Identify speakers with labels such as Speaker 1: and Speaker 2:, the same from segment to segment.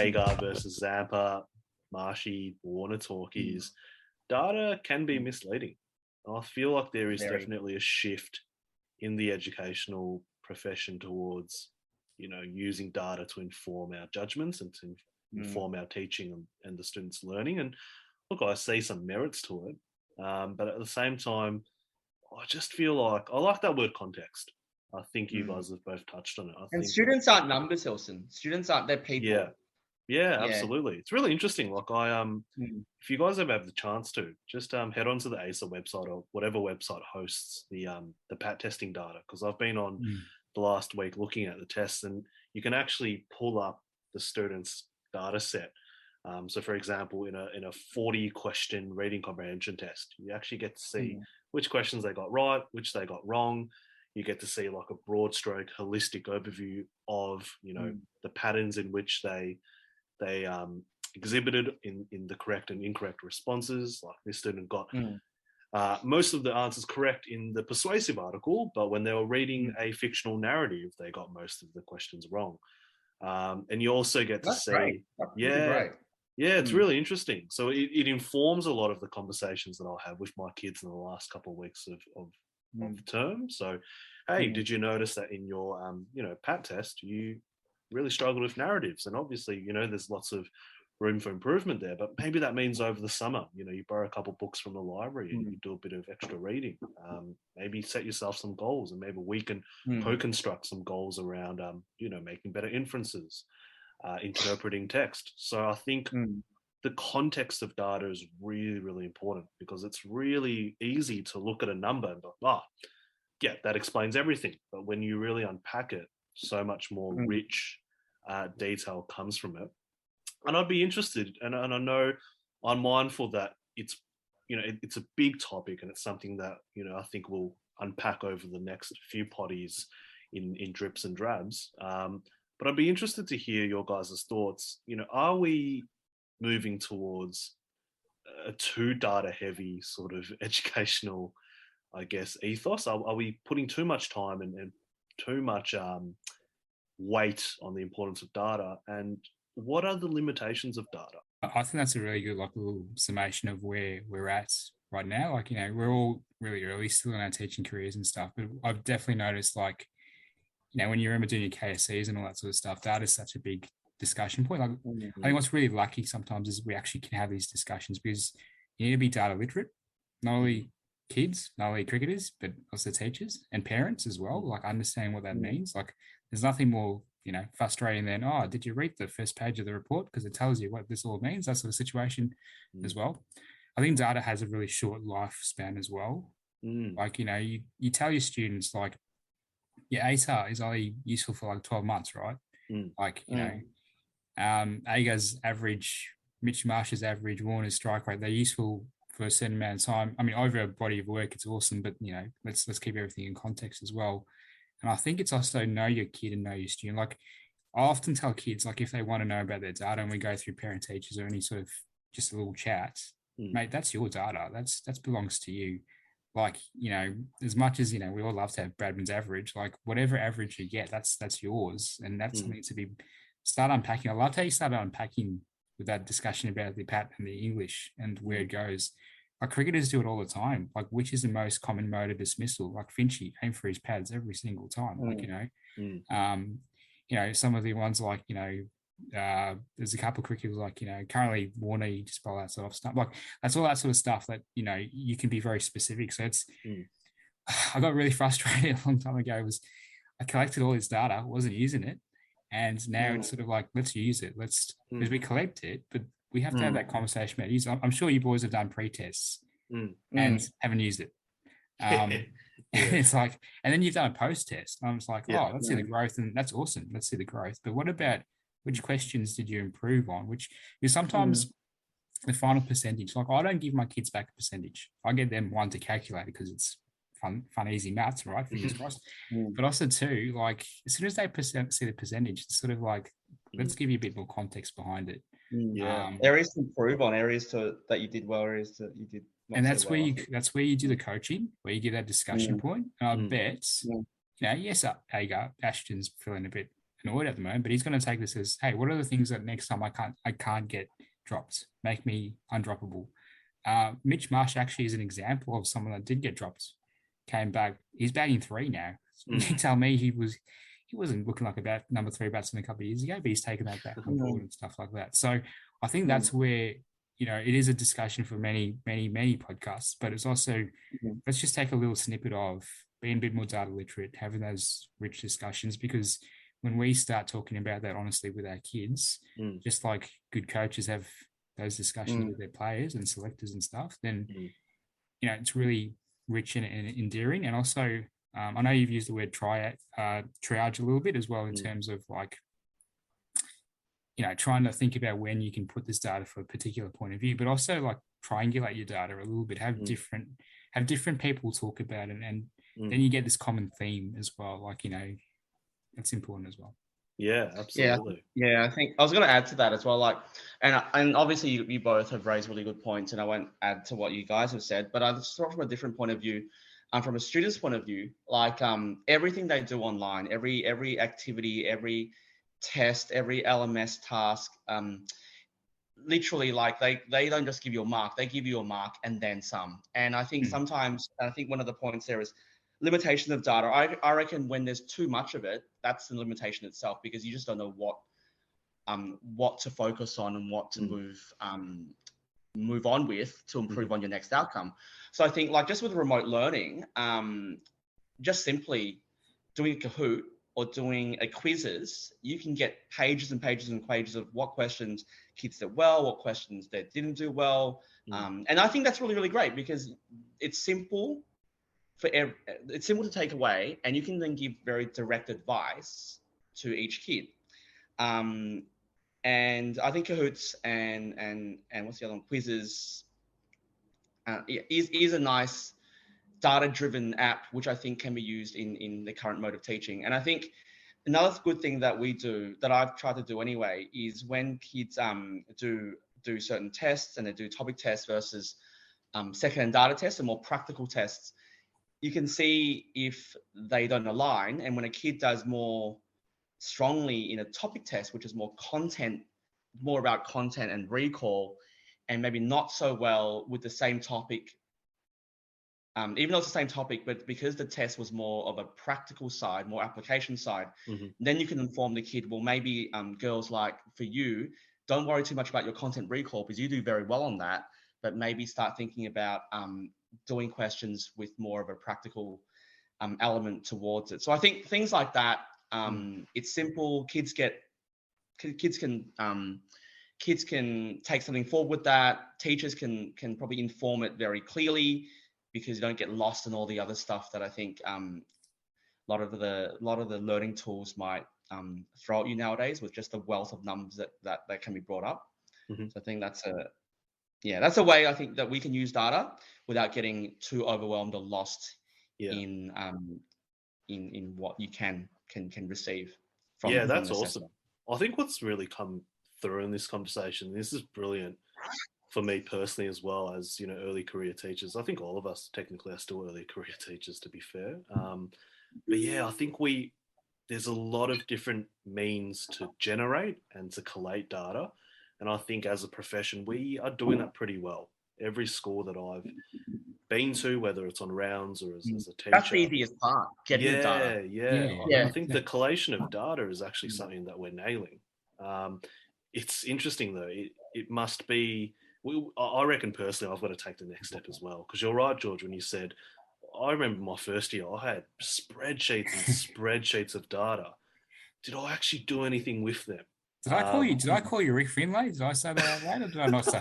Speaker 1: Agar versus Zampa, Marshy, Warner talk is data can be misleading. I feel like there is definitely a shift in the educational profession towards, using data to inform our judgments and to inform our teaching and the students' learning. And look, I see some merits to it. But at the same time, I just feel like I like that word context. I think you guys have both touched on it. I think
Speaker 2: students aren't numbers, Hilson. Students aren't, they're people.
Speaker 1: Yeah, absolutely. It's really interesting. Like if you guys ever have the chance to, just head onto the ASA website or whatever website hosts the PAT testing data, because I've been on the last week looking at the tests, and you can actually pull up the students' data set. So, for example, in a 40-question reading comprehension test, you actually get to see which questions they got right, which they got wrong. You get to see like a broad stroke, holistic overview of the patterns in which they exhibited in the correct and incorrect responses. Like this student got most of the answers correct in the persuasive article, but when they were reading a fictional narrative, they got most of the questions wrong. And you also get to see,
Speaker 2: great.
Speaker 1: It's really interesting. So it informs a lot of the conversations that I'll have with my kids in the last couple of weeks of term. So, hey, did you notice that in your PAT test you really struggled with narratives? And obviously, there's lots of room for improvement there, but maybe that means over the summer, you borrow a couple books from the library and you do a bit of extra reading. Maybe set yourself some goals, and maybe we can co-construct some goals around making better inferences, interpreting text. So I think the context of data is really, really important, because it's really easy to look at a number and go, that explains everything. But when you really unpack it, so much more rich detail comes from it. And I'd be interested, and I know I'm mindful that it's a big topic, and it's something that I think we'll unpack over the next few potties in drips and drabs. But I'd be interested to hear your guys' thoughts. Are we moving towards a too data heavy sort of educational, I guess, ethos? Are we putting too much time and too much weight on the importance of data? And what are the limitations of data?
Speaker 3: I think that's a really good little summation of where we're at right now. We're all really early still in our teaching careers and stuff, but I've definitely noticed when you remember doing your KSCs and all that sort of stuff, data is such a big discussion point. I think what's really lucky sometimes is we actually can have these discussions, because you need to be data literate, not only kids, not only cricketers, but also teachers and parents as well, understanding what that means. There's nothing more frustrating than, did you read the first page of the report, because it tells you what this all means, that sort of situation as well. I think data has a really short lifespan as well. You tell your students your ATAR is only useful for 12 months, right? Agar's average, Mitch Marsh's average, Warner's strike rate, they're useful for a certain amount of time. I mean, over a body of work, it's awesome, but let's keep everything in context as well. And I think it's also know your kid and know your student. I often tell kids, if they want to know about their data, and we go through parent teachers or any sort of just a little chat, mate, that's your data. That belongs to you. As much as, we all love to have Bradman's average, whatever average you get, that's yours. And that's something to start unpacking. I loved how you started unpacking with that discussion about the PAT and the English and where it goes. Cricketers do it all the time. Which is the most common mode of dismissal? Finchy, aim for his pads every single time. Some of the ones there's a couple of cricketers currently Warner, you just bowl that sort of stuff. That's all that sort of stuff that, you can be very specific. So it's, I got really frustrated a long time ago. I collected all this data, wasn't using it. And now it's sort of let's use it. Because we collect it, but we have to have that conversation about use. I'm sure you boys have done pre-tests and haven't used it. And it's and then you've done a post-test. I'm just let's see the growth, and that's awesome. Let's see the growth. But what about which questions did you improve on? Because sometimes the final percentage, I don't give my kids back a percentage. I get them one to calculate because it's fun, easy maths, right? Fingers crossed. But also two, as soon as they see the percentage, it's sort of let's give you a bit more context behind it.
Speaker 2: Areas to improve on, areas that you did well, areas that you did not.
Speaker 3: And that's where you do the coaching, where you give that discussion point. And I bet, yes, Agar, Ashton's feeling a bit annoyed at the moment, but he's going to take this as, hey, what are the things that next time I can't get dropped, make me undroppable. Mitch Marsh actually is an example of someone that did get dropped, came back. He's batting 3 now. You tell me he wasn't looking like a number 3 batsman a couple of years ago, but he's taken that back on board and stuff like that. So I think that's where, it is a discussion for many, many, many podcasts, but it's also, let's just take a little snippet of being a bit more data literate, having those rich discussions, because when we start talking about that honestly with our kids, just like good coaches have those discussions with their players and selectors and stuff, then, it's really rich and endearing. And also, I know you've used the word triage a little bit as well in terms of like, trying to think about when you can put this data for a particular point of view, but also like triangulate your data a little bit, have different people talk about it, and then you get this common theme as well. Like, that's important as well.
Speaker 1: Yeah, absolutely.
Speaker 2: Yeah, I think I was going to add to that as well. Like, and obviously you both have raised really good points, and I won't add to what you guys have said, but I'll just talk from a different point of view. From a student's point of view, like everything they do online, every activity, every test, every LMS task, literally, like they don't just give you a mark, they give you a mark and then some. And I think sometimes, I think one of the points there is limitation of data. I reckon when there's too much of it, that's the limitation itself, because you just don't know what to focus on and what to move on with to improve on your next outcome. So I think, like, just with remote learning, just simply doing a Kahoot or doing a quizzes, you can get pages and pages and pages of what questions kids did well, what questions they didn't do well. And I think that's really, really great, because it's simple it's simple to take away, and you can then give very direct advice to each kid. And I think Kahoots and what's the other one? Quizzes is a nice data-driven app, which I think can be used in the current mode of teaching. And I think another good thing that we do, that I've tried to do anyway, is when kids do certain tests, and they do topic tests versus second-hand data tests and more practical tests, you can see if they don't align. And when a kid does more strongly in a topic test, which is more about content and recall, and maybe not so well with the same topic, even though it's the same topic, but because the test was more of a practical side, more application side, then you can inform the kid, well, maybe girls, like for you, don't worry too much about your content recall, because you do very well on that, but maybe start thinking about doing questions with more of a practical element towards it. So I think things like that, it's simple. Kids can take something forward with that. Teachers can probably inform it very clearly, because you don't get lost in all the other stuff that I think a lot of the learning tools might throw at you nowadays, with just the wealth of numbers that can be brought up. So I think that's a way, I think, that we can use data without getting too overwhelmed or lost in what you can receive from.
Speaker 1: Yeah, that's awesome. I think what's really come through in this conversation, this is brilliant for me personally, as well as, early career teachers. I think all of us technically are still early career teachers, to be fair. But yeah, I think there's a lot of different means to generate and to collate data. And I think as a profession, we are doing that pretty well. Every school that I've been to, whether it's on rounds or as a teacher.
Speaker 2: That's the easiest part, getting the data.
Speaker 1: Yeah. I think the collation of data is actually something that we're nailing. It's interesting, though. It must be... I reckon personally I've got to take the next step as well. Because you're right, George, when you said, I remember my first year, I had spreadsheets and spreadsheets of data. Did I actually do anything with them?
Speaker 3: Did I call you Rick Finlay? Did I say that out loud, or did I not say?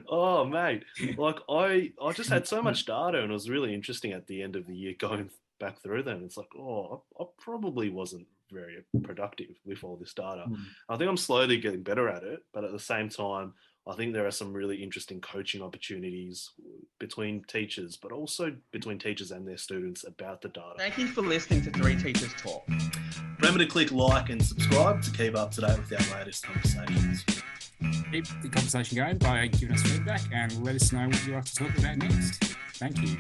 Speaker 1: Oh, mate. Like, I just had so much data, and it was really interesting at the end of the year going back through them. It's like, I probably wasn't very productive with all this data. I think I'm slowly getting better at it, but at the same time, I think there are some really interesting coaching opportunities between teachers, but also between teachers and their students about the data.
Speaker 2: Thank you for listening to Three Teachers Talk.
Speaker 1: Remember to click like and subscribe to keep up to date with our latest conversations.
Speaker 3: Keep the conversation going by giving us feedback and let us know what you'd like to talk about next. Thank you.